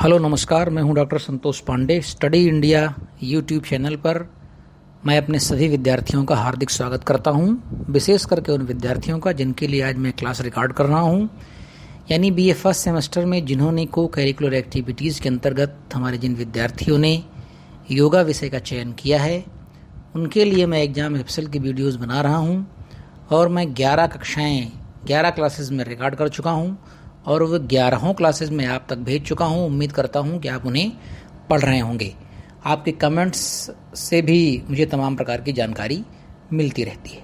Hello नमस्कार, मैं हूं doctor Santosh Pandey. Study India YouTube channel पर मैं अपने सभी विद्यार्थियों का हार्दिक स्वागत करता हूं, विशेष करके उन विद्यार्थियों का जिनके लिए आज मैं क्लास रिकॉर्ड कर रहा हूं, यानी बीए फर्स्ट सेमेस्टर में जिन्होंने को करिकुलर एक्टिविटीज़ के अंतर्गत हमारे जिन विद्यार्थियों ने योगा विषय का चयन किया है उनके लिए मैं एग्ज़ाम एप्सल की वीडियोज़ बना रहा हूँ और मैं 11 क्लासेस में रिकॉर्ड कर चुका हूँ और वो 11 क्लासेस में आप तक भेज चुका हूँ। उम्मीद करता हूँ कि आप उन्हें पढ़ रहे होंगे। आपके कमेंट्स से भी मुझे तमाम प्रकार की जानकारी मिलती रहती है।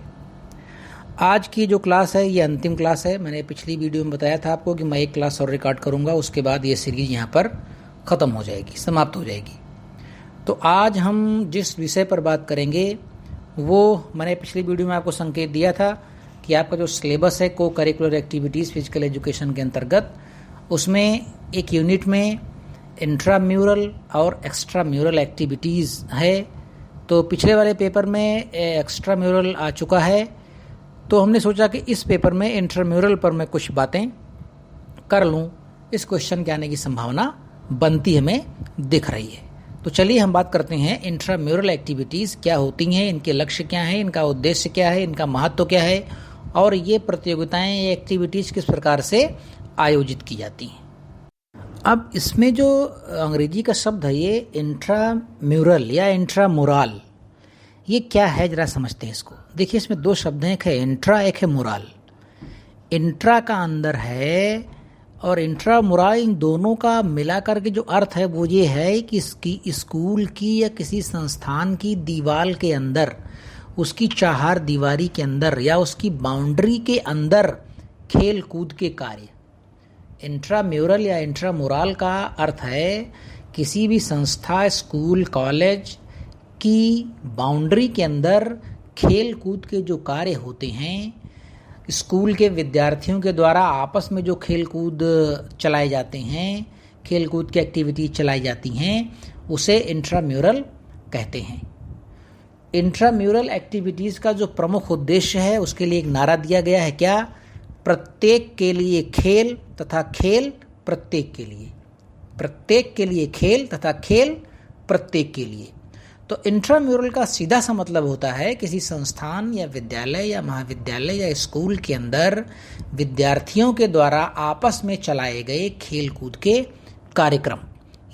आज की जो क्लास है ये अंतिम क्लास है। मैंने पिछली वीडियो में बताया था आपको कि मैं एक क्लास और रिकॉर्ड करूँगा, उसके बाद ये सीरीज़ यहाँ पर ख़त्म हो जाएगी, समाप्त हो जाएगी। तो आज हम जिस विषय पर बात करेंगे वो मैंने पिछली वीडियो में आपको संकेत दिया था कि आपका जो सिलेबस है को करिकुलर एक्टिविटीज़ फिजिकल एजुकेशन के अंतर्गत, उसमें एक यूनिट में इंट्राम्यूरल और एक्स्ट्राम्यूरल एक्टिविटीज़ है। तो पिछले वाले पेपर में एक्स्ट्राम्यूरल आ चुका है, तो हमने सोचा कि इस पेपर में इंट्राम्यूरल पर मैं कुछ बातें कर लूँ। इस क्वेश्चन के आने की संभावना बनती हमें दिख रही है। तो चलिए हम बात करते हैं इंट्राम्यूरल एक्टिविटीज़ क्या होती हैं, इनके लक्ष्य क्या हैं, इनका उद्देश्य क्या है, इनका महत्व क्या है और ये प्रतियोगिताएं, ये एक्टिविटीज़ किस प्रकार से आयोजित की जाती हैं। अब इसमें जो अंग्रेजी का शब्द है ये इंट्राम्यूरल या इंट्रामुरल, ये क्या है जरा समझते हैं इसको। देखिए इसमें दो शब्द हैं, एक है इंट्रा, एक है मुरल। इंट्रा का अंदर है और इंट्रामुरल, इन दोनों का मिलाकर के जो अर्थ है वो ये है कि इसकी स्कूल की या किसी संस्थान की दीवार के अंदर, उसकी चार दीवारी के अंदर या उसकी बाउंड्री के अंदर खेल कूद के कार्य। इंट्राम्यूरल या इंट्रामुरल का अर्थ है किसी भी संस्था, स्कूल, कॉलेज की बाउंड्री के अंदर खेल कूद के जो कार्य होते हैं, स्कूल के विद्यार्थियों के द्वारा आपस में जो खेल कूद चलाए जाते हैं, खेल कूद की एक्टिविटी चलाई जाती हैं, उसे इंट्राम्यूरल कहते हैं। इंट्राम्यूरल एक्टिविटीज़ का जो प्रमुख उद्देश्य है उसके लिए एक नारा दिया गया है, क्या? प्रत्येक के लिए खेल तथा खेल प्रत्येक के लिए। प्रत्येक के लिए खेल तथा खेल प्रत्येक के लिए। तो इंट्राम्यूरल का सीधा सा मतलब होता है किसी संस्थान या विद्यालय या महाविद्यालय या स्कूल के अंदर विद्यार्थियों के द्वारा आपस में चलाए गए खेल कूद के कार्यक्रम।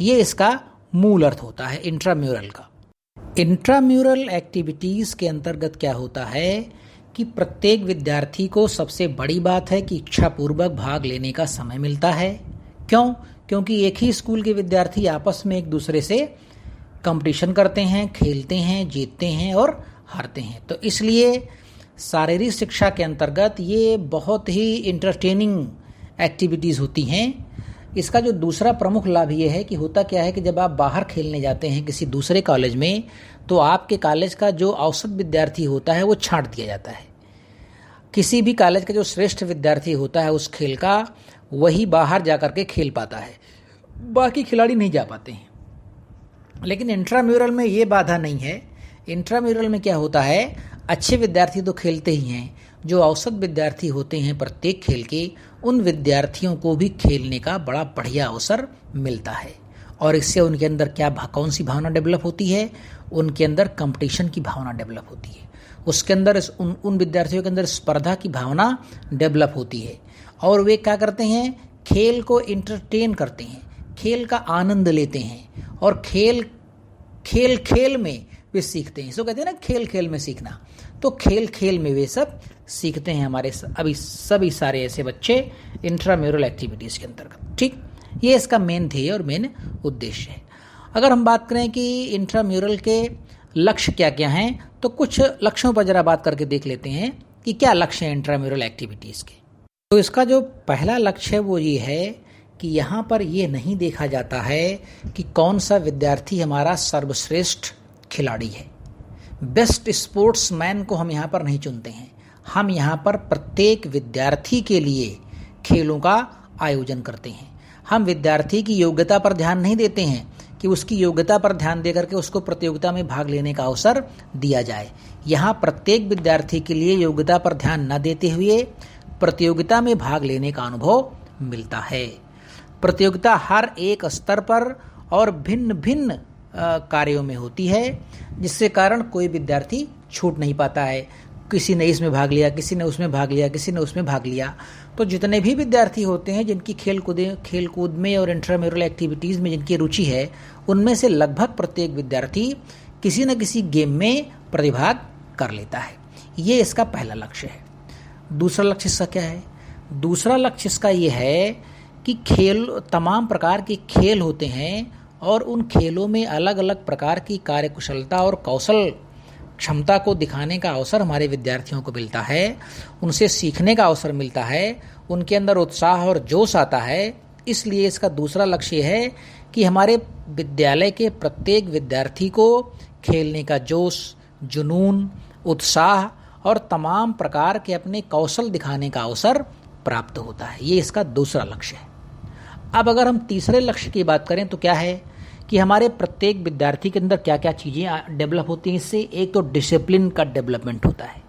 ये इसका मूल अर्थ होता है इंट्राम्यूरल का। इंट्राम्यूरल एक्टिविटीज़ के अंतर्गत क्या होता है कि प्रत्येक विद्यार्थी को सबसे बड़ी बात है कि इच्छापूर्वक भाग लेने का समय मिलता है। क्यों? क्योंकि एक ही स्कूल के विद्यार्थी आपस में एक दूसरे से कंपटीशन करते हैं, खेलते हैं, जीतते हैं और हारते हैं। तो इसलिए शारीरिक शिक्षा के अंतर्गत ये बहुत ही इंटरटेनिंग एक्टिविटीज़ होती हैं। इसका जो दूसरा प्रमुख लाभ ये है कि होता क्या है कि जब आप बाहर खेलने जाते हैं किसी दूसरे कॉलेज में, तो आपके कॉलेज का जो औसत विद्यार्थी होता है वो छांट दिया जाता है। किसी भी कॉलेज का जो श्रेष्ठ विद्यार्थी होता है उस खेल का, वही बाहर जा कर के खेल पाता है, बाकी खिलाड़ी नहीं जा पाते हैं। लेकिन इंट्राम्यूरल में ये बाधा नहीं है। इंट्राम्यूरल में क्या होता है, अच्छे विद्यार्थी तो खेलते ही हैं, जो औसत विद्यार्थी होते हैं प्रत्येक खेल के, उन विद्यार्थियों को भी खेलने का बड़ा बढ़िया अवसर मिलता है। और इससे उनके अंदर कौन सी भावना डेवलप होती है? उनके अंदर कंपटीशन की भावना डेवलप होती है। उसके अंदर उन विद्यार्थियों के अंदर स्पर्धा की भावना डेवलप होती है और वे क्या करते हैं, खेल को इंटरटेन करते हैं, खेल का आनंद लेते हैं और खेल में वे सीखते हैं। इसको कहते हैं ना खेल खेल में सीखना। तो खेल खेल में वे सब सीखते हैं हमारे अभी सभी सारे ऐसे बच्चे इंट्राम्यूरल एक्टिविटीज़ के अंतर्गत। ठीक, ये इसका मेन ध्येय और मेन उद्देश्य है। अगर हम बात करें कि इंट्राम्यूरल के लक्ष्य क्या क्या हैं, तो कुछ लक्ष्यों पर जरा बात करके देख लेते हैं कि क्या लक्ष्य हैं इंट्राम्यूरल एक्टिविटीज़ के। तो इसका जो पहला लक्ष्य है वो ये है कि यहाँ पर ये नहीं देखा जाता है कि कौन सा विद्यार्थी हमारा सर्वश्रेष्ठ खिलाड़ी है। बेस्ट स्पोर्ट्समैन को हम यहाँ पर नहीं चुनते हैं। हम यहाँ पर प्रत्येक विद्यार्थी के लिए खेलों का आयोजन करते हैं। हम विद्यार्थी की योग्यता पर ध्यान नहीं देते हैं कि उसकी योग्यता पर ध्यान देकर के उसको प्रतियोगिता में भाग लेने का अवसर दिया जाए। यहाँ प्रत्येक विद्यार्थी के लिए योग्यता पर ध्यान न देते हुए प्रतियोगिता में भाग लेने का अनुभव मिलता है। प्रतियोगिता हर एक स्तर पर और भिन्न भिन्न कार्यों में होती है, जिससे कारण कोई विद्यार्थी छूट नहीं पाता है। किसी ने इसमें भाग लिया, किसी ने उसमें भाग लिया, किसी ने उसमें भाग लिया। तो जितने भी विद्यार्थी होते हैं जिनकी खेल कूद में और इंट्राम्यूरल एक्टिविटीज़ में जिनकी रुचि है, उनमें से लगभग प्रत्येक विद्यार्थी किसी न किसी गेम में प्रतिभाग कर लेता है। ये इसका पहला लक्ष्य है। दूसरा लक्ष्य इसका क्या है? दूसरा लक्ष्य इसका ये है कि तमाम प्रकार के खेल होते हैं और उन खेलों में अलग अलग प्रकार की कार्यकुशलता और कौशल क्षमता को दिखाने का अवसर हमारे विद्यार्थियों को मिलता है, उनसे सीखने का अवसर मिलता है, उनके अंदर उत्साह और जोश आता है। इसलिए इसका दूसरा लक्ष्य है कि हमारे विद्यालय के प्रत्येक विद्यार्थी को खेलने का जोश, जुनून, उत्साह और तमाम प्रकार के अपने कौशल दिखाने का अवसर प्राप्त होता है। ये इसका दूसरा लक्ष्य है। अब अगर हम तीसरे लक्ष्य की बात करें तो क्या है कि हमारे प्रत्येक विद्यार्थी के अंदर क्या क्या चीज़ें डेवलप होती हैं इससे। एक तो डिसिप्लिन का डेवलपमेंट होता है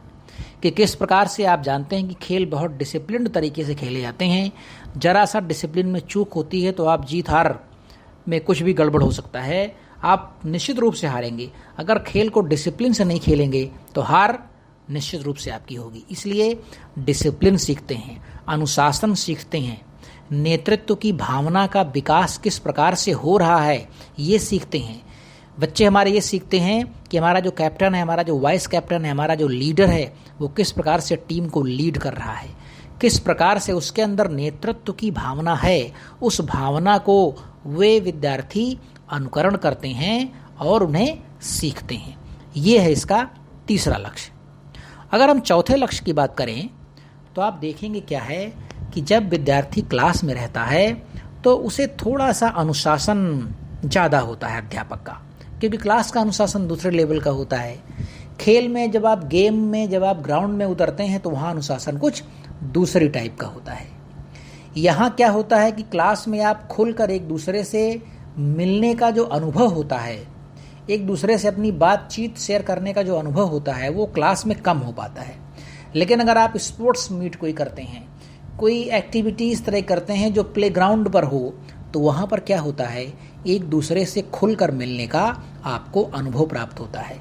कि किस प्रकार से आप जानते हैं कि खेल बहुत डिसिप्लिन्ड तरीके से खेले जाते हैं। जरा सा डिसिप्लिन में चूक होती है तो आप जीत हार में कुछ भी गड़बड़ हो सकता है, आप निश्चित रूप से हारेंगे। अगर खेल को डिसिप्लिन से नहीं खेलेंगे तो हार निश्चित रूप से आपकी होगी। इसलिए डिसिप्लिन सीखते हैं, अनुशासन सीखते हैं, नेतृत्व की भावना का विकास किस प्रकार से हो रहा है ये सीखते हैं। बच्चे हमारे ये सीखते हैं कि हमारा जो कैप्टन है, हमारा जो वाइस कैप्टन है, हमारा जो लीडर है, वो किस प्रकार से टीम को लीड कर रहा है, किस प्रकार से उसके अंदर नेतृत्व की भावना है। उस भावना को वे विद्यार्थी अनुकरण करते हैं और उन्हें सीखते हैं। ये है इसका तीसरा लक्ष्य। अगर हम चौथे लक्ष्य की बात करें तो आप देखेंगे क्या है कि जब विद्यार्थी क्लास में रहता है तो उसे थोड़ा सा अनुशासन ज़्यादा होता है अध्यापक का, क्योंकि क्लास का अनुशासन दूसरे लेवल का होता है। खेल में जब आप गेम में जब आप ग्राउंड में उतरते हैं तो वहाँ अनुशासन कुछ दूसरी टाइप का होता है। यहाँ क्या होता है कि क्लास में आप खुलकर एक दूसरे से मिलने का जो अनुभव होता है, एक दूसरे से अपनी बातचीत शेयर करने का जो अनुभव होता है, वो क्लास में कम हो पाता है। लेकिन अगर आप स्पोर्ट्स मीट कोई करते हैं, कोई एक्टिविटी इस तरह करते हैं जो प्लेग्राउंड पर हो, तो वहाँ पर क्या होता है, एक दूसरे से खुलकर मिलने का आपको अनुभव प्राप्त होता है।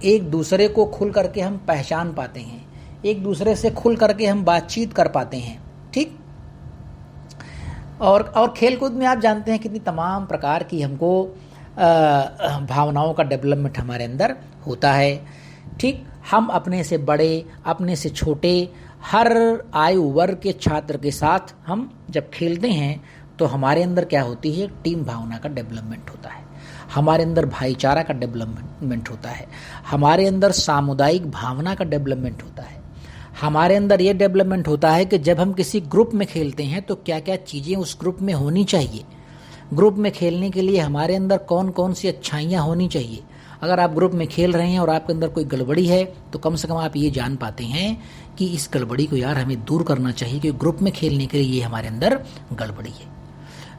एक दूसरे को खुल करके हम पहचान पाते हैं, एक दूसरे से खुल करके हम बातचीत कर पाते हैं। ठीक। और खेल कूद में आप जानते हैं कितनी तमाम प्रकार की हमको भावनाओं का डेवलपमेंट हमारे अंदर होता है। ठीक। हम अपने से बड़े, अपने से छोटे, हर आयु वर्ग के छात्र के साथ हम जब खेलते हैं तो हमारे अंदर क्या होती है, टीम भावना का डेवलपमेंट होता है, हमारे अंदर भाईचारा का डेवलपमेंट होता है, हमारे अंदर सामुदायिक भावना का डेवलपमेंट होता है। हमारे अंदर ये डेवलपमेंट होता है कि जब हम किसी ग्रुप में खेलते हैं तो क्या क्या चीज़ें उस ग्रुप में होनी चाहिए, ग्रुप में खेलने के लिए हमारे अंदर कौन कौन सी अच्छाइयाँ होनी चाहिए। अगर आप ग्रुप में खेल रहे हैं और आपके अंदर कोई गड़बड़ी है तो कम से कम आप ये जान पाते हैं कि इस गड़बड़ी को यार हमें दूर करना चाहिए, क्योंकि ग्रुप में खेलने के लिए ये हमारे अंदर गड़बड़ी है।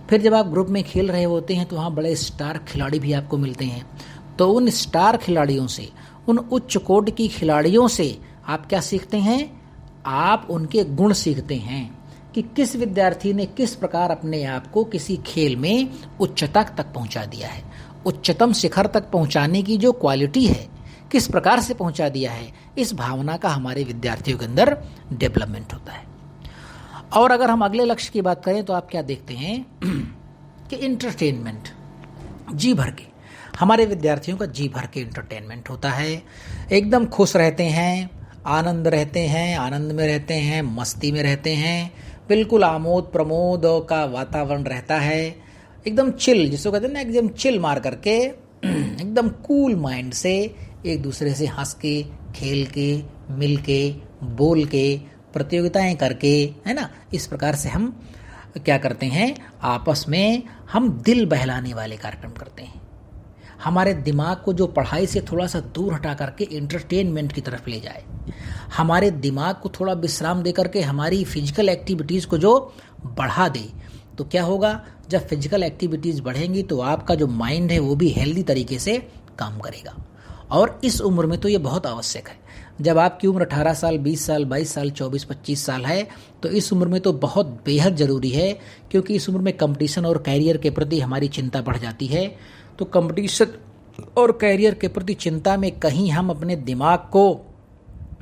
फिर जब आप ग्रुप में खेल रहे होते हैं तो वहाँ बड़े स्टार खिलाड़ी भी आपको मिलते हैं, तो उन स्टार खिलाड़ियों से, उन उच्च कोटि की खिलाड़ियों से आप क्या सीखते हैं, आप उनके गुण सीखते हैं कि किस विद्यार्थी ने किस प्रकार अपने आप को किसी खेल में उच्चता तक पहुंचा दिया है, उच्चतम शिखर तक पहुंचाने की जो क्वालिटी है किस प्रकार से पहुंचा दिया है। इस भावना का हमारे विद्यार्थियों के अंदर डेवलपमेंट होता है। और अगर हम अगले लक्ष्य की बात करें तो आप क्या देखते हैं कि इंटरटेनमेंट, जी भर के हमारे विद्यार्थियों का जी भर के इंटरटेनमेंट होता है। एकदम खुश रहते हैं, आनंद रहते हैं, आनंद में रहते हैं, मस्ती में रहते हैं, बिल्कुल आमोद प्रमोद का वातावरण रहता है। एकदम चिल, जिसको कहते हैं ना, एकदम चिल मार करके एकदम कूल माइंड से एक दूसरे से हंस के, खेल के, मिल के, बोल के, प्रतियोगिताएं करके, है ना, इस प्रकार से हम क्या करते हैं, आपस में हम दिल बहलाने वाले कार्यक्रम करते हैं। हमारे दिमाग को जो पढ़ाई से थोड़ा सा दूर हटा करके एंटरटेनमेंट की तरफ ले जाए, हमारे दिमाग को थोड़ा विश्राम दे करके हमारी फिजिकल एक्टिविटीज़ को जो बढ़ा दे, तो क्या होगा, जब फिजिकल एक्टिविटीज़ बढ़ेंगी तो आपका जो माइंड है वो भी हेल्दी तरीके से काम करेगा। और इस उम्र में तो ये बहुत आवश्यक है। जब आपकी उम्र 18 साल, 20 साल, 22 साल, 24, 25 साल है तो इस उम्र में तो बहुत बेहद ज़रूरी है, क्योंकि इस उम्र में कंपटीशन और कैरियर के प्रति हमारी चिंता बढ़ जाती है। तो कंपटीशन और कैरियर के प्रति चिंता में कहीं हम अपने दिमाग को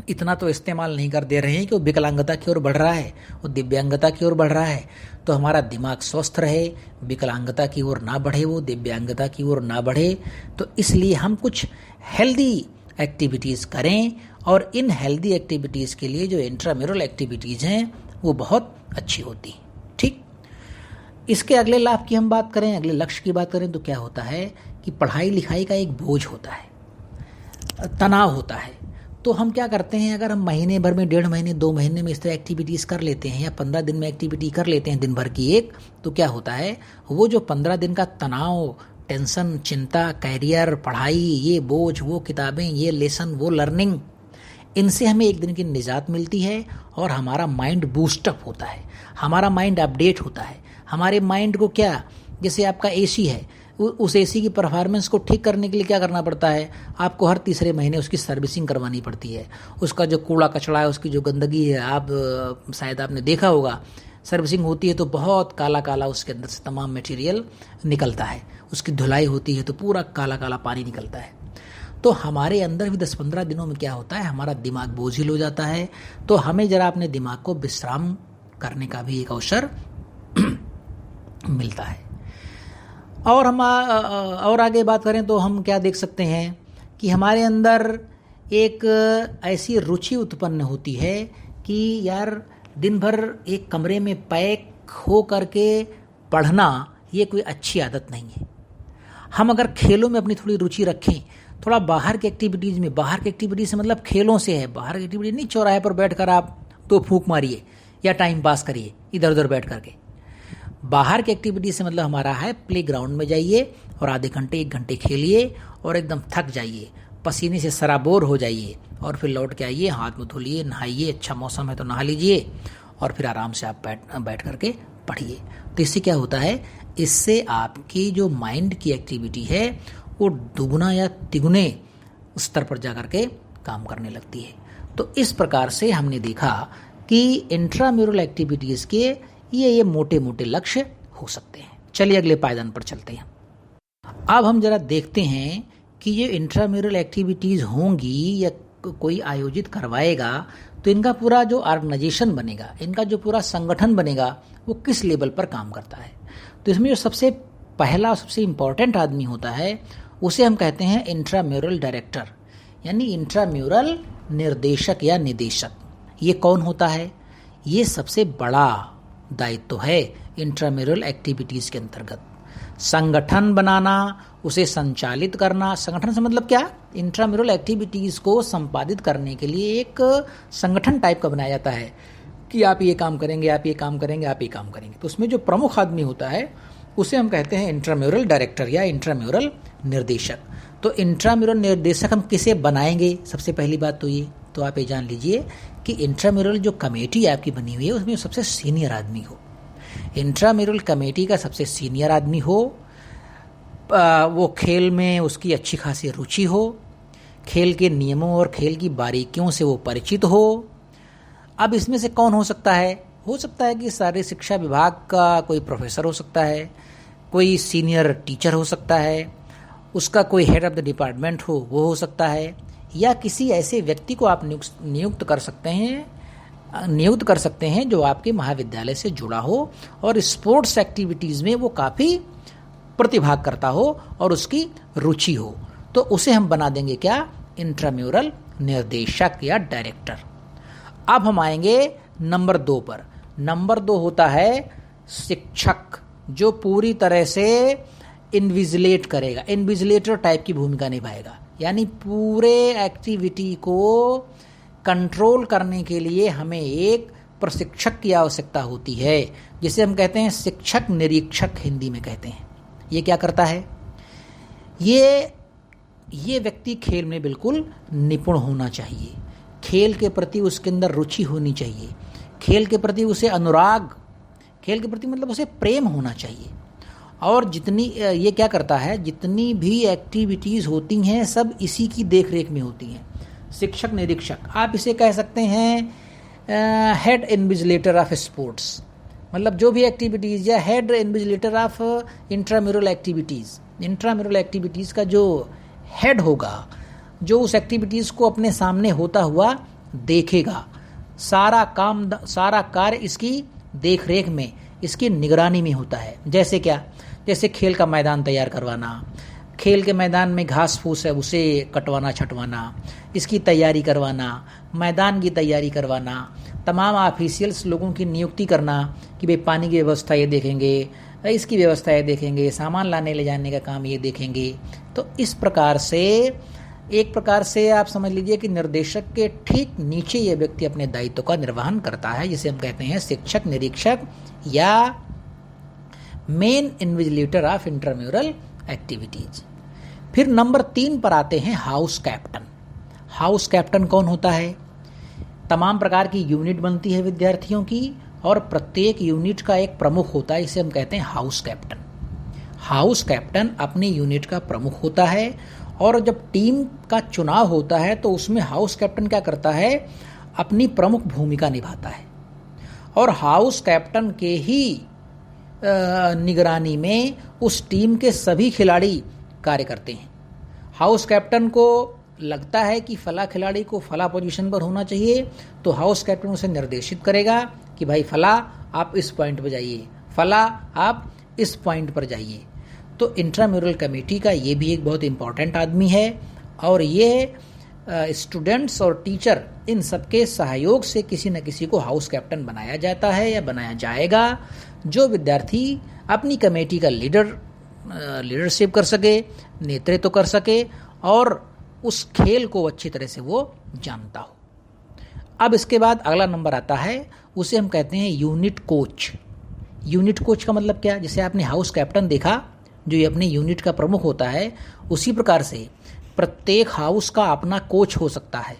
इतना तो इस्तेमाल नहीं कर दे रहे हैं कि वो विकलांगता की ओर बढ़ रहा है, वो दिव्यांगता की ओर बढ़ रहा है। तो हमारा दिमाग स्वस्थ रहे, विकलांगता की ओर ना बढ़े, वो दिव्यांगता की ओर ना बढ़े। तो इसलिए हम कुछ हेल्दी एक्टिविटीज़ करें, और इन हेल्दी एक्टिविटीज़ के लिए जो इंट्राम्यूरल एक्टिविटीज़ हैं वो बहुत अच्छी होती हैं। ठीक, इसके अगले लाभ की हम बात करें, अगले लक्ष्य की बात करें तो क्या होता है कि पढ़ाई लिखाई का एक बोझ होता है, तनाव होता है। तो हम क्या करते हैं, अगर हम महीने भर में, 1.5 महीने, 2 महीने में इस तरह एक्टिविटीज़ कर लेते हैं, या 15 दिन में एक्टिविटी कर लेते हैं दिन भर की एक, तो क्या होता है, वो जो 15 दिन का तनाव, टेंशन, चिंता, कैरियर, पढ़ाई, ये बोझ, वो किताबें, ये लेसन, वो लर्निंग, इनसे हमें एक दिन की निजात मिलती है और हमारा माइंड बूस्टअप होता है, हमारा माइंड अपडेट होता है। हमारे माइंड को क्या, जैसे आपका एसी है, उस एसी की परफॉर्मेंस को ठीक करने के लिए क्या करना पड़ता है, आपको हर तीसरे महीने उसकी सर्विसिंग करवानी पड़ती है। उसका जो कूड़ा कचड़ा है, उसकी जो गंदगी है, आप शायद आपने देखा होगा, सर्विसिंग होती है तो बहुत काला काला उसके अंदर से तमाम मटेरियल निकलता है। उसकी धुलाई होती है तो पूरा काला काला पानी निकलता है। तो हमारे अंदर भी 10-15 दिनों में क्या होता है, हमारा दिमाग बोझिल हो जाता है। तो हमें जरा अपने दिमाग को विश्राम करने का भी एक अवसर मिलता है। और हम और आगे बात करें तो हम क्या देख सकते हैं कि हमारे अंदर एक ऐसी रुचि उत्पन्न होती है कि यार दिन भर एक कमरे में पैक हो करके पढ़ना ये कोई अच्छी आदत नहीं है। हम अगर खेलों में अपनी थोड़ी रुचि रखें, थोड़ा बाहर की एक्टिविटीज़ में, बाहर की एक्टिविटीज़ से मतलब खेलों से है, बाहर की एक्टिविटी नहीं चौराहे पर बैठकर आप तो फूंक मारिए या टाइम पास करिए इधर उधर बैठ करके। बाहर की एक्टिविटी से मतलब हमारा है प्ले ग्राउंड में जाइए और आधे घंटे 1 घंटे खेलिए और एकदम थक जाइए, पसीने से सराबोर हो जाइए, और फिर लौट के आइए, हाथ मुँह धुलिए, नहाइए, अच्छा मौसम है तो नहा लीजिए, और फिर आराम से आप बैठ करके पढ़िए। तो इससे क्या होता है, इससे आपकी जो माइंड की एक्टिविटी है वो दुगुना या तिगुने स्तर पर जा करके काम करने लगती है। तो इस प्रकार से हमने देखा कि इंट्राम्यूरल एक्टिविटीज़ के ये मोटे मोटे लक्ष्य हो सकते हैं। चलिए अगले पायदान पर चलते हैं। अब हम जरा देखते हैं कि ये इंट्राम्यूरल एक्टिविटीज़ होंगी या कोई आयोजित करवाएगा तो इनका पूरा जो ऑर्गेनाइजेशन बनेगा, इनका जो पूरा संगठन बनेगा, वो किस लेवल पर काम करता है। तो इसमें जो सबसे पहला, सबसे इम्पॉर्टेंट आदमी होता है उसे हम कहते हैं इंट्राम्यूरल डायरेक्टर, यानी इंट्राम्यूरल निर्देशक या निदेशक। ये कौन होता है, ये सबसे बड़ा दायित्व है इंट्राम्यूरल एक्टिविटीज़ के अंतर्गत। संगठन बनाना, उसे संचालित करना, संगठन से मतलब क्या, इंट्राम्यूरल एक्टिविटीज़ को संपादित करने के लिए एक संगठन टाइप का बनाया जाता है कि आप ये काम करेंगे, आप ये काम करेंगे, आप ये काम करेंगे। तो उसमें जो प्रमुख आदमी होता है उसे हम कहते हैं इंट्राम्यूरल डायरेक्टर या इंट्राम्यूरल निर्देशक। तो इंट्राम्यूरल निर्देशक हम किसे बनाएंगे, सबसे पहली बात तो ये, तो आप ये जान लीजिए कि इंट्राम्यूरल जो कमेटी आपकी बनी हुई है उसमें सबसे सीनियर आदमी हो। इंट्राम्यूरल कमेटी का सबसे सीनियर आदमी हो, वो खेल में उसकी अच्छी खासी रुचि हो, खेल के नियमों और खेल की बारीकियों से वो परिचित हो। अब इसमें से कौन हो सकता है, हो सकता है कि शारीरिक शिक्षा विभाग का कोई प्रोफेसर हो सकता है, कोई सीनियर टीचर हो सकता है, उसका कोई हेड ऑफ द डिपार्टमेंट हो वो हो सकता है, या किसी ऐसे व्यक्ति को आप नियुक्त कर सकते हैं जो आपके महाविद्यालय से जुड़ा हो और स्पोर्ट्स एक्टिविटीज़ में वो काफ़ी प्रतिभाग करता हो और उसकी रुचि हो। तो उसे हम बना देंगे क्या, इंट्राम्यूरल निर्देशक या डायरेक्टर। अब हम आएंगे नंबर 2 पर। नंबर 2 होता है शिक्षक, जो पूरी तरह से इन्विजिलेट करेगा, इन्विजिलेटर टाइप की भूमिका निभाएगा, यानी पूरे एक्टिविटी को कंट्रोल करने के लिए हमें एक प्रशिक्षक की आवश्यकता होती है, जिसे हम कहते हैं शिक्षक निरीक्षक, हिंदी में कहते हैं। ये क्या करता है, ये व्यक्ति खेल में बिल्कुल निपुण होना चाहिए, खेल के प्रति उसके अंदर रुचि होनी चाहिए, खेल के प्रति उसे अनुराग, खेल के प्रति मतलब उसे प्रेम होना चाहिए। और जितनी ये क्या करता है, जितनी भी एक्टिविटीज़ होती हैं सब इसी की देख रेख में होती हैं। शिक्षक निरीक्षक, आप इसे कह सकते हैं हेड इन्विजिलेटर ऑफ स्पोर्ट्स, मतलब जो भी एक्टिविटीज़, या head invigilator of intramural activities. Intramural activities का जो हेड होगा, जो उस एक्टिविटीज़ को अपने सामने होता हुआ देखेगा, सारा कार्य इसकी देखरेख में, इसकी निगरानी में होता है। जैसे क्या? जैसे खेल का मैदान तैयार करवाना, खेल के मैदान में घास फूस है उसे कटवाना छटवाना, इसकी तैयारी करवाना, मैदान की तैयारी करवाना, तमाम ऑफिशियल्स लोगों की नियुक्ति करना कि भाई पानी की व्यवस्था ये देखेंगे, इसकी व्यवस्था ये देखेंगे, सामान लाने ले जाने का काम ये देखेंगे। तो इस प्रकार से एक प्रकार से आप समझ लीजिए कि निर्देशक के ठीक नीचे ये व्यक्ति अपने दायित्व का निर्वहन करता है, जिसे हम कहते हैं शिक्षक निरीक्षक या main invigilator of intramural activities. फिर नंबर 3 पर आते हैं हाउस कैप्टन। हाउस कैप्टन कौन होता है? तमाम प्रकार की यूनिट बनती है विद्यार्थियों की, और प्रत्येक यूनिट का एक प्रमुख होता है, इसे हम कहते हैं हाउस कैप्टन। हाउस कैप्टन अपनी यूनिट का प्रमुख होता है, और जब टीम का चुनाव होता है तो उसमें हाउस कैप्टन क्या करता है? अपनी प्रमुख भूमिका निभाता है, और हाउस कैप्टन के ही निगरानी में उस टीम के सभी खिलाड़ी कार्य करते हैं। हाउस कैप्टन को लगता है कि फला खिलाड़ी को फला पोजीशन पर होना चाहिए, तो हाउस कैप्टन उसे निर्देशित करेगा कि भाई फला आप इस पॉइंट पर जाइए, फला आप इस पॉइंट पर जाइए। तो इंट्राम्यूरल कमेटी का ये भी एक बहुत इम्पॉर्टेंट आदमी है, और ये स्टूडेंट्स और टीचर इन सबके सहयोग से किसी न किसी को हाउस कैप्टन बनाया जाता है या बनाया जाएगा, जो विद्यार्थी अपनी कमेटी का लीडरशिप कर सके, नेतृत्व कर सके, और उस खेल को अच्छी तरह से वो जानता हो। अब इसके बाद अगला नंबर आता है, उसे हम कहते हैं यूनिट कोच। यूनिट कोच का मतलब क्या? जैसे आपने हाउस कैप्टन देखा जो ये अपने यूनिट का प्रमुख होता है, उसी प्रकार से प्रत्येक हाउस का अपना कोच हो सकता है।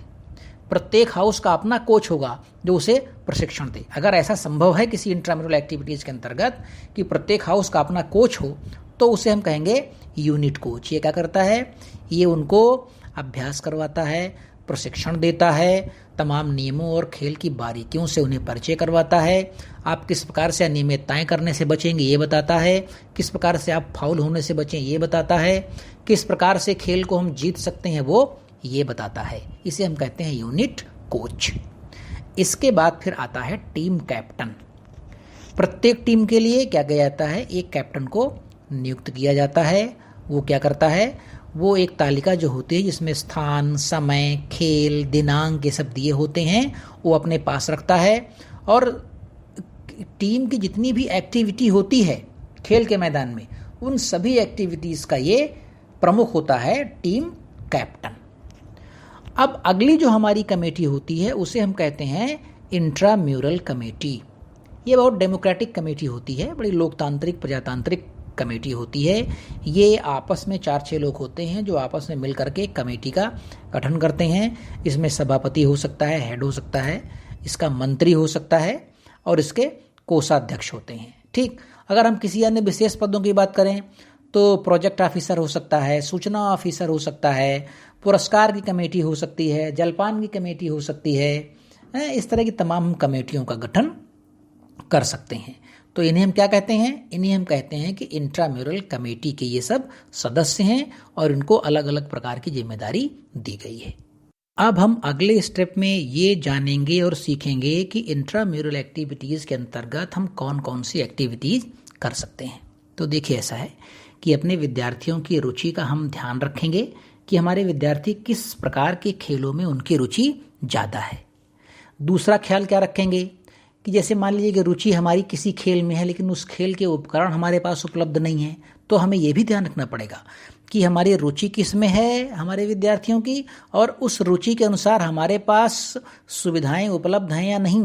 प्रत्येक हाउस का अपना कोच होगा जो उसे प्रशिक्षण दे। अगर ऐसा संभव है किसी इंट्राम्यूरल एक्टिविटीज़ के अंतर्गत कि प्रत्येक हाउस का अपना कोच हो, तो उसे हम कहेंगे यूनिट कोच। ये क्या करता है? ये उनको अभ्यास करवाता है, प्रशिक्षण देता है, तमाम नियमों और खेल की बारीकियों से उन्हें परिचय करवाता है। आप किस प्रकार से अनियमितताएं करने से बचेंगे ये बताता है, किस प्रकार से आप फाउल होने से बचें ये बताता है, किस प्रकार से खेल को हम जीत सकते हैं वो ये बताता है। इसे हम कहते हैं यूनिट कोच। इसके बाद फिर आता है टीम कैप्टन। प्रत्येक टीम के लिए क्या किया जाता है? एक कैप्टन को नियुक्त किया जाता है। वो क्या करता है? वो एक तालिका जो होती है जिसमें स्थान, समय, खेल, दिनांक ये सब दिए होते हैं, वो अपने पास रखता है, और टीम की जितनी भी एक्टिविटी होती है खेल के मैदान में, उन सभी एक्टिविटीज़ का ये प्रमुख होता है टीम कैप्टन। अब अगली जो हमारी कमेटी होती है उसे हम कहते हैं इंट्राम्यूरल कमेटी। ये बहुत डेमोक्रेटिक कमेटी होती है, बड़ी लोकतांत्रिक प्रजातांत्रिक कमेटी होती है। ये आपस में 4-6 लोग होते हैं जो आपस में मिल करके कमेटी का गठन करते हैं। इसमें सभापति हो सकता है, हेड हो सकता है, इसका मंत्री हो सकता है, और इसके कोषाध्यक्ष होते हैं। ठीक, अगर हम किसी अन्य विशेष पदों की बात करें तो प्रोजेक्ट ऑफिसर हो सकता है, सूचना ऑफिसर हो सकता है, पुरस्कार की कमेटी हो सकती है, जलपान की कमेटी हो सकती है। इस तरह की तमाम कमेटियों का गठन कर सकते हैं। तो इन्हें हम क्या कहते हैं? इन्हें हम कहते हैं कि इंट्राम्यूरल कमेटी के ये सब सदस्य हैं, और इनको अलग अलग प्रकार की जिम्मेदारी दी गई है। अब हम अगले स्टेप में ये जानेंगे और सीखेंगे कि इंट्राम्यूरल एक्टिविटीज़ के अंतर्गत हम कौन कौन सी एक्टिविटीज़ कर सकते हैं। तो देखिए, ऐसा है कि अपने विद्यार्थियों की रुचि का हम ध्यान रखेंगे कि हमारे विद्यार्थी किस प्रकार के खेलों में उनकी रुचि ज़्यादा है। दूसरा ख्याल क्या रखेंगे कि जैसे मान लीजिए कि रुचि हमारी किसी खेल में है, लेकिन उस खेल के उपकरण हमारे पास उपलब्ध नहीं है, तो हमें ये भी ध्यान रखना पड़ेगा कि हमारी रुचि किस में है हमारे विद्यार्थियों की, और उस रुचि के अनुसार हमारे पास सुविधाएं उपलब्ध हैं या नहीं।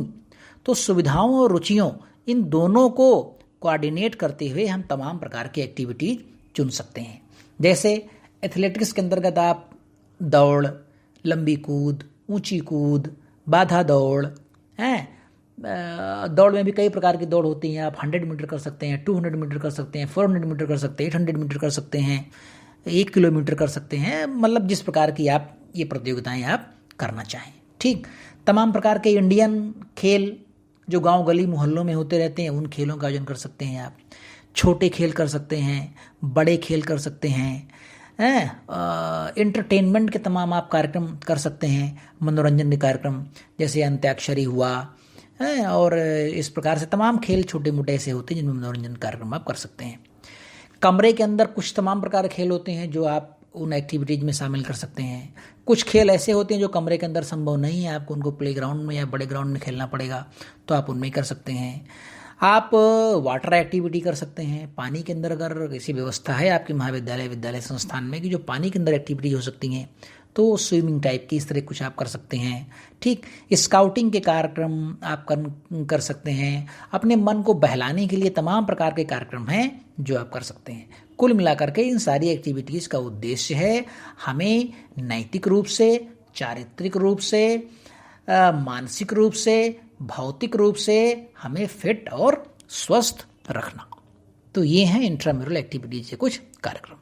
तो सुविधाओं और रुचियों, इन दोनों को कोऑर्डिनेट करते हुए हम तमाम प्रकार की एक्टिविटीज चुन सकते हैं। जैसे एथलेटिक्स के अंतर्गत आप दौड़, लंबी कूद, ऊंची कूद, बाधा दौड़ हैं। दौड़ में भी कई प्रकार की दौड़ होती हैं। आप 100 मीटर कर सकते हैं, 200 मीटर कर सकते हैं, 400 मीटर कर सकते हैं, 800 मीटर कर सकते हैं, 1 किलोमीटर कर सकते हैं। मतलब जिस प्रकार की आप ये प्रतियोगिताएं आप करना चाहें। ठीक, तमाम प्रकार के इंडियन खेल जो गांव गली मोहल्लों में होते रहते हैं, उन खेलों का आयोजन कर सकते हैं आप। छोटे खेल कर सकते हैं, बड़े खेल कर सकते हैं, इंटरटेनमेंट के तमाम आप कार्यक्रम कर सकते हैं, मनोरंजन के कार्यक्रम जैसे अंत्याक्षरी हुआ है, और इस प्रकार से तमाम खेल छोटे मोटे ऐसे होते हैं जिनमें मनोरंजन कार्यक्रम आप कर सकते हैं। कमरे के अंदर कुछ तमाम प्रकार के खेल होते हैं जो आप उन एक्टिविटीज़ में शामिल कर सकते हैं। कुछ खेल ऐसे होते हैं जो कमरे के अंदर संभव नहीं है, आपको उनको प्लेग्राउंड में या बड़े ग्राउंड में खेलना पड़ेगा, तो आप उनमें कर सकते हैं। आप वाटर एक्टिविटी कर सकते हैं। पानी के अंदर अगर ऐसी व्यवस्था है आपके महाविद्यालय विद्यालय संस्थान में कि जो पानी के अंदर एक्टिविटीज हो सकती हैं, तो स्विमिंग टाइप की इस तरह कुछ आप कर सकते हैं। ठीक, स्काउटिंग के कार्यक्रम आप कर सकते हैं। अपने मन को बहलाने के लिए तमाम प्रकार के कार्यक्रम हैं जो आप कर सकते हैं। कुल मिलाकर के इन सारी एक्टिविटीज़ का उद्देश्य है हमें नैतिक रूप से, चारित्रिक रूप से, मानसिक रूप से, भौतिक रूप से हमें फिट और स्वस्थ रखना। तो ये हैं इंट्राम्यूरल एक्टिविटीज के कुछ कार्यक्रम।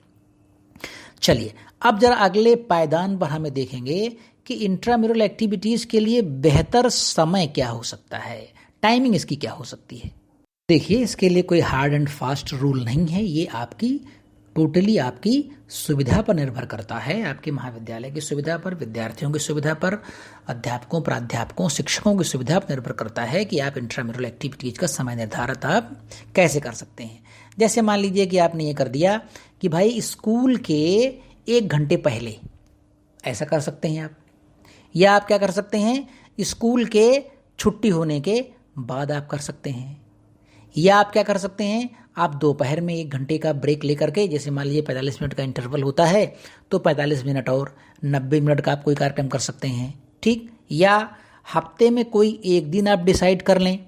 चलिए अब जरा अगले पायदान पर हमें देखेंगे कि इंट्राम्यूरल एक्टिविटीज के लिए बेहतर समय क्या हो सकता है, टाइमिंग इसकी क्या हो सकती है। देखिए, इसके लिए कोई हार्ड एंड फास्ट रूल नहीं है, ये आपकी टोटली आपकी सुविधा पर निर्भर करता है, आपके महाविद्यालय की सुविधा पर, विद्यार्थियों की सुविधा पर, अध्यापकों, प्राध्यापकों, शिक्षकों की सुविधा पर निर्भर करता है कि आप इंट्राम्यूरल एक्टिविटीज का समय निर्धारित आप कैसे कर सकते हैं। जैसे मान लीजिए कि आपने ये कर दिया कि भाई स्कूल के 1 घंटे पहले, ऐसा कर सकते हैं आप। या आप क्या कर सकते हैं, स्कूल के छुट्टी होने के बाद आप कर सकते हैं। या आप क्या कर सकते हैं, आप दोपहर में 1 घंटे का ब्रेक लेकर के, जैसे मान लीजिए 45 मिनट का इंटरवल होता है, तो 45 मिनट और 90 मिनट का आप कोई कार्यक्रम कर सकते हैं। ठीक, या हफ्ते में कोई एक दिन आप डिसाइड कर लें,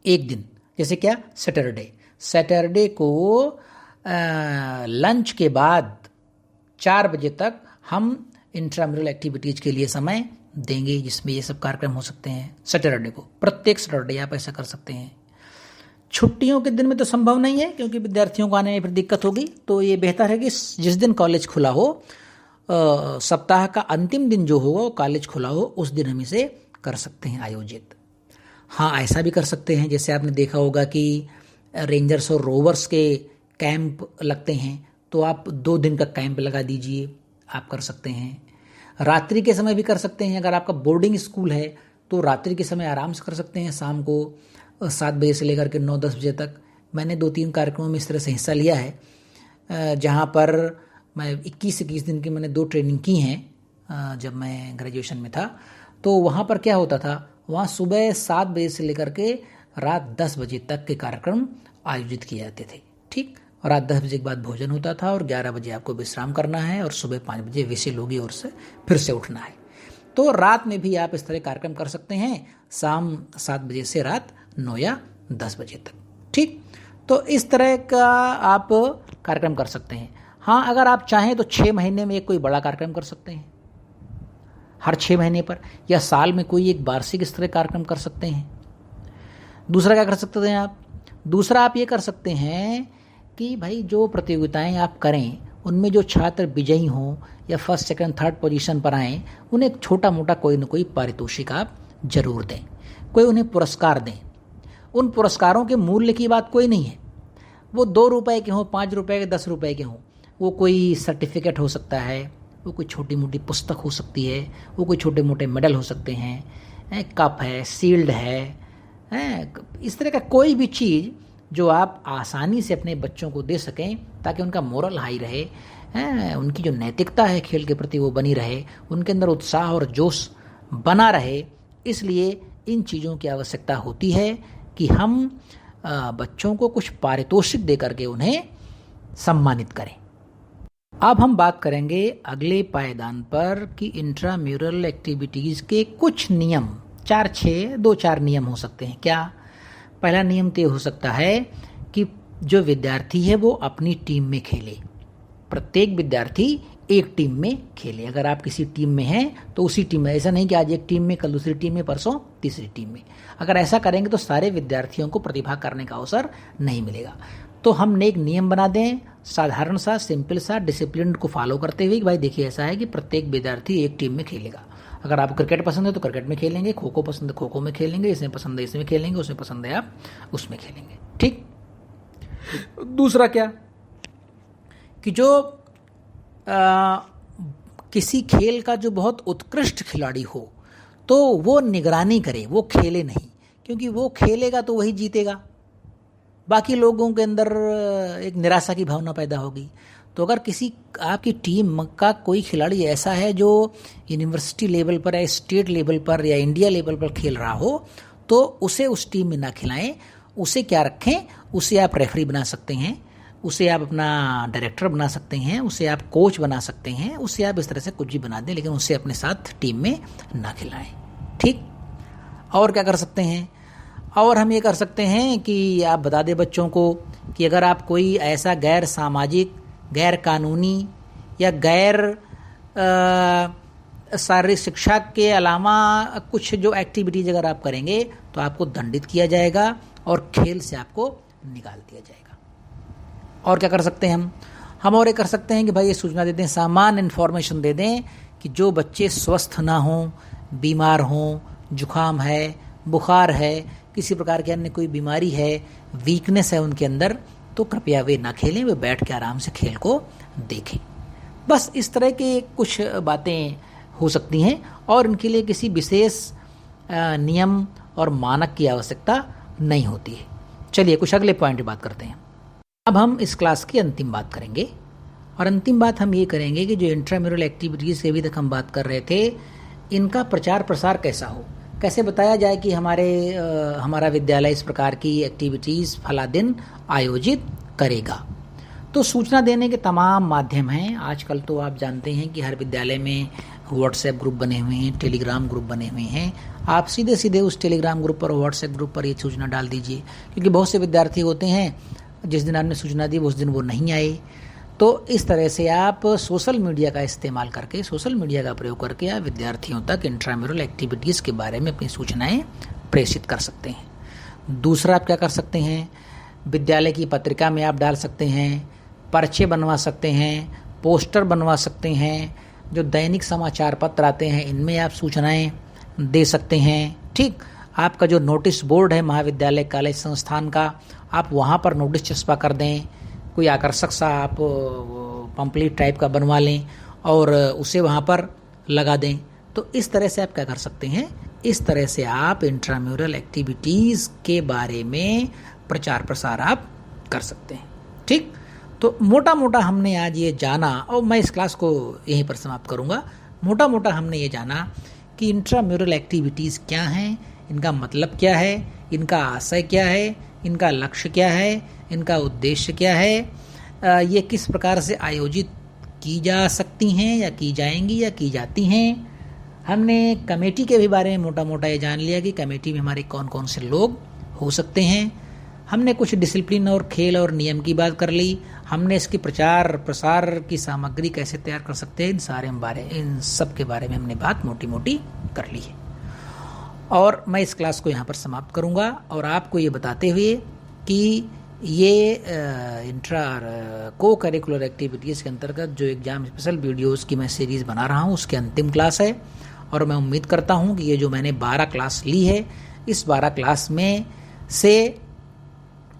एक दिन, जैसे क्या, सैटरडे को लंच के बाद 4 बजे तक हम इंट्राम्यूरल एक्टिविटीज के लिए समय देंगे, जिसमें ये सब कार्यक्रम हो सकते हैं। सैटरडे को, प्रत्येक सैटरडे आप ऐसा कर सकते हैं। छुट्टियों के दिन में तो संभव नहीं है क्योंकि विद्यार्थियों को आने में फिर दिक्कत होगी, तो ये बेहतर है कि जिस दिन कॉलेज खुला हो, सप्ताह का अंतिम दिन जो होगा वो कॉलेज खुला हो, उस दिन हम इसे कर सकते हैं आयोजित। हाँ, ऐसा भी कर सकते हैं, जैसे आपने देखा होगा कि रेंजर्स और रोवर्स के कैंप लगते हैं, तो आप 2 दिन का कैंप लगा दीजिए, आप कर सकते हैं। रात्रि के समय भी कर सकते हैं, अगर आपका बोर्डिंग स्कूल है तो रात्रि के समय आराम से कर सकते हैं, शाम को 7 बजे से लेकर के 9-10 बजे तक। मैंने 2-3 कार्यक्रमों में इस तरह से हिस्सा लिया है, जहाँ पर मैं 21 दिन की मैंने 2 ट्रेनिंग की हैं जब मैं ग्रेजुएशन में था। तो वहाँ पर क्या होता था, वहाँ सुबह 7 बजे से लेकर के रात 10 बजे तक के कार्यक्रम आयोजित किए जाते थे। ठीक, और रात 10 बजे के बाद भोजन होता था और 11 बजे आपको विश्राम करना है और सुबह 5 बजे विषय होगी और से फिर से उठना है। तो रात में भी आप इस तरह कार्यक्रम कर सकते हैं, शाम 7 बजे से रात 9 या 10 बजे तक। ठीक, तो इस तरह का आप कार्यक्रम कर सकते हैं। हाँ, अगर आप चाहें तो 6 महीने में एक कोई बड़ा कार्यक्रम कर सकते हैं, हर 6 महीने पर, या साल में कोई एक वार्षिक इस तरह कार्यक्रम कर सकते हैं। दूसरा क्या कर सकते हैं आप, दूसरा आप ये कर सकते हैं कि भाई जो प्रतियोगिताएं आप करें उनमें जो छात्र विजयी हों या फर्स्ट सेकंड थर्ड पोजीशन पर आएँ, उन्हें एक छोटा मोटा कोई ना कोई पारितोषिक आप जरूर दें, कोई उन्हें पुरस्कार दें। उन पुरस्कारों के मूल्य की बात कोई नहीं है, वो 2 रुपए के हों, 5 रुपए के, 10 रुपए के हों, वो कोई सर्टिफिकेट हो सकता है, वो कोई छोटी मोटी पुस्तक हो सकती है, वो कोई छोटे मोटे मेडल हो सकते हैं, कप है, शील्ड है, इस तरह का कोई भी चीज़ जो आप आसानी से अपने बच्चों को दे सकें ताकि उनका मोरल हाई रहे, उनकी जो नैतिकता है खेल के प्रति वो बनी रहे, उनके अंदर उत्साह और जोश बना रहे। इसलिए इन चीज़ों की आवश्यकता होती है कि हम बच्चों को कुछ पारितोषिक दे करके उन्हें सम्मानित करें। अब हम बात करेंगे अगले पायदान पर कि इंट्राम्यूरल एक्टिविटीज़ के कुछ नियम, 2-4 नियम हो सकते हैं। क्या? पहला नियम तो ये हो सकता है कि जो विद्यार्थी है वो अपनी टीम में खेले, प्रत्येक विद्यार्थी एक टीम में खेले। अगर आप किसी टीम में हैं तो उसी टीम में, ऐसा नहीं कि आज एक टीम में, कल दूसरी टीम में, परसों तीसरी टीम में। अगर ऐसा करेंगे तो सारे विद्यार्थियों को प्रतिभा करने का अवसर नहीं मिलेगा। तो हमने एक नियम बना दें, साधारण सा, सिंपल सा, डिसिप्लिन को फॉलो करते हुए कि भाई देखिए ऐसा है कि प्रत्येक विद्यार्थी एक टीम में खेलेगा। अगर आपको क्रिकेट पसंद है तो क्रिकेट में खेलेंगे, खो खो पसंद है खो खो में खेलेंगे, इसमें पसंद है इसमें खेलेंगे, उसमें पसंद है आप उसमें खेलेंगे। ठीक। दूसरा क्या कि जो किसी खेल का जो बहुत उत्कृष्ट खिलाड़ी हो तो वो निगरानी करे, वो खेले नहीं, क्योंकि वो खेलेगा तो वही जीतेगा, बाकी लोगों के अंदर एक निराशा की भावना पैदा होगी। तो अगर किसी आपकी टीम का कोई खिलाड़ी ऐसा है जो यूनिवर्सिटी लेवल पर या स्टेट लेवल पर या इंडिया लेवल पर खेल रहा हो तो उसे उस टीम में ना खिलाएं, उसे क्या रखें, उसे आप रेफरी बना सकते हैं, उसे आप अपना डायरेक्टर बना सकते हैं, उसे आप कोच बना सकते हैं, उसे आप इस तरह से कुछ भी बना दें, लेकिन उसे अपने साथ टीम में ना खिलाएं। ठीक। और क्या कर सकते हैं? और हम ये कर सकते हैं कि आप बता दें बच्चों को कि अगर आप कोई ऐसा गैर सामाजिक, गैर कानूनी या गैर शारीरिक शिक्षा के अलावा कुछ जो एक्टिविटीज़ अगर आप करेंगे तो आपको दंडित किया जाएगा और खेल से आपको निकाल दिया जाएगा। और क्या कर सकते हैं हम और ये कर सकते हैं कि भाई ये सूचना दे दें, सामान्य इन्फॉर्मेशन दे दें कि जो बच्चे स्वस्थ ना हों, बीमार हों, जुकाम है, बुखार है, किसी प्रकार की अन्य कोई बीमारी है, वीकनेस है उनके अंदर, तो कृपया वे ना खेलें, वे बैठ के आराम से खेल को देखें। बस इस तरह के कुछ बातें हो सकती हैं और इनके लिए किसी विशेष नियम और मानक की आवश्यकता नहीं होती है। चलिए कुछ अगले पॉइंट की बात करते हैं। अब हम इस क्लास की अंतिम बात करेंगे और अंतिम बात हम ये करेंगे कि जो इंट्राम्यूरल एक्टिविटीज़ की अभी तक हम बात कर रहे थे, इनका प्रचार प्रसार कैसा हो, कैसे बताया जाए कि हमारा विद्यालय इस प्रकार की एक्टिविटीज़ फला दिन आयोजित करेगा। तो सूचना देने के तमाम माध्यम हैं। आजकल तो आप जानते हैं कि हर विद्यालय में व्हाट्सएप ग्रुप बने हुए हैं, टेलीग्राम ग्रुप बने हुए हैं। आप सीधे सीधे उस टेलीग्राम ग्रुप पर, व्हाट्सएप ग्रुप पर ये सूचना डाल दीजिए, क्योंकि बहुत से विद्यार्थी होते हैं जिस दिन आपने सूचना दी उस दिन वो नहीं आए। तो इस तरह से आप सोशल मीडिया का इस्तेमाल करके, सोशल मीडिया का प्रयोग करके आप विद्यार्थियों तक इंट्राम्यूरल एक्टिविटीज़ के बारे में अपनी सूचनाएं प्रेषित कर सकते हैं। दूसरा आप क्या कर सकते हैं, विद्यालय की पत्रिका में आप डाल सकते हैं, पर्चे बनवा सकते हैं, पोस्टर बनवा सकते हैं, जो दैनिक समाचार पत्र आते हैं इनमें आप सूचनाएं दे सकते हैं। ठीक। आपका जो नोटिस बोर्ड है महाविद्यालय कॉलेज संस्थान का, आप वहाँ पर नोटिस चस्पा कर दें, कोई आकर्षक सा आप पंपलेट टाइप का बनवा लें और उसे वहाँ पर लगा दें। तो इस तरह से आप क्या कर सकते हैं, इस तरह से आप इंट्राम्यूरल एक्टिविटीज़ के बारे में प्रचार प्रसार आप कर सकते हैं। ठीक। तो मोटा मोटा हमने आज ये जाना, और मैं इस क्लास को यहीं पर समाप्त करूँगा। मोटा मोटा हमने ये जाना कि इंट्राम्यूरल एक्टिविटीज़ क्या हैं, इनका मतलब क्या है, इनका आशय क्या है, इनका लक्ष्य क्या है, इनका उद्देश्य क्या है, ये किस प्रकार से आयोजित की जा सकती हैं या की जाएंगी या की जाती हैं। हमने कमेटी के भी बारे में मोटा मोटा ये जान लिया कि कमेटी में हमारे कौन कौन से लोग हो सकते हैं। हमने कुछ डिसिप्लिन और खेल और नियम की बात कर ली। हमने इसकी प्रचार प्रसार की सामग्री कैसे तैयार कर सकते हैं, इन सब के बारे में हमने बात मोटी मोटी कर ली है। और मैं इस क्लास को यहाँ पर समाप्त करूँगा और आपको ये बताते हुए कि ये इंट्रा को करिकुलर एक्टिविटीज़ के अंतर्गत जो एग्ज़ाम स्पेशल वीडियोस की मैं सीरीज़ बना रहा हूँ उसकी अंतिम क्लास है। और मैं उम्मीद करता हूँ कि ये जो मैंने 12 क्लास ली है, इस 12 क्लास में से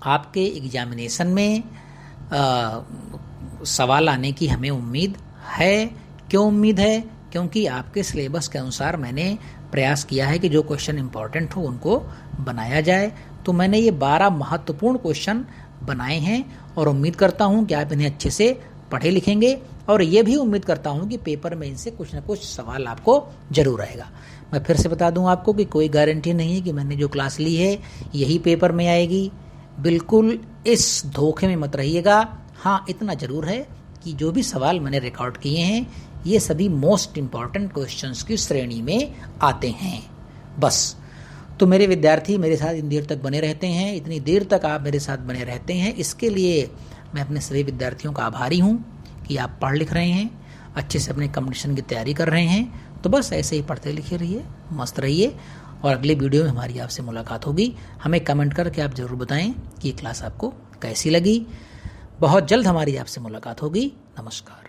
आपके एग्जामिनेशन में सवाल आने की हमें उम्मीद है। क्यों उम्मीद है? क्योंकि आपके सिलेबस के अनुसार मैंने प्रयास किया है कि जो क्वेश्चन इंपॉर्टेंट हो उनको बनाया जाए। तो मैंने ये 12 महत्वपूर्ण क्वेश्चन बनाए हैं और उम्मीद करता हूँ कि आप इन्हें अच्छे से पढ़े लिखेंगे, और ये भी उम्मीद करता हूँ कि पेपर में इनसे कुछ ना कुछ सवाल आपको जरूर आएगा। मैं फिर से बता दूँ आपको कि कोई गारंटी नहीं है कि मैंने जो क्लास ली है यही पेपर में आएगी। बिल्कुल इस धोखे में मत रहिएगा। हाँ, इतना ज़रूर है कि जो भी सवाल मैंने रिकॉर्ड किए हैं ये सभी मोस्ट इम्पॉर्टेंट क्वेश्चंस की श्रेणी में आते हैं। बस। तो मेरे विद्यार्थी मेरे साथ इतनी देर तक बने रहते हैं, इतनी देर तक आप मेरे साथ बने रहते हैं, इसके लिए मैं अपने सभी विद्यार्थियों का आभारी हूँ कि आप पढ़ लिख रहे हैं, अच्छे से अपने कंपटीशन की तैयारी कर रहे हैं। तो बस ऐसे ही पढ़ते लिखे रहिए, मस्त रहिए, और अगले वीडियो में हमारी आपसे मुलाकात होगी। हमें कमेंट करके आप ज़रूर बताएं कि ये क्लास आपको कैसी लगी। बहुत जल्द हमारी आपसे मुलाकात होगी। नमस्कार।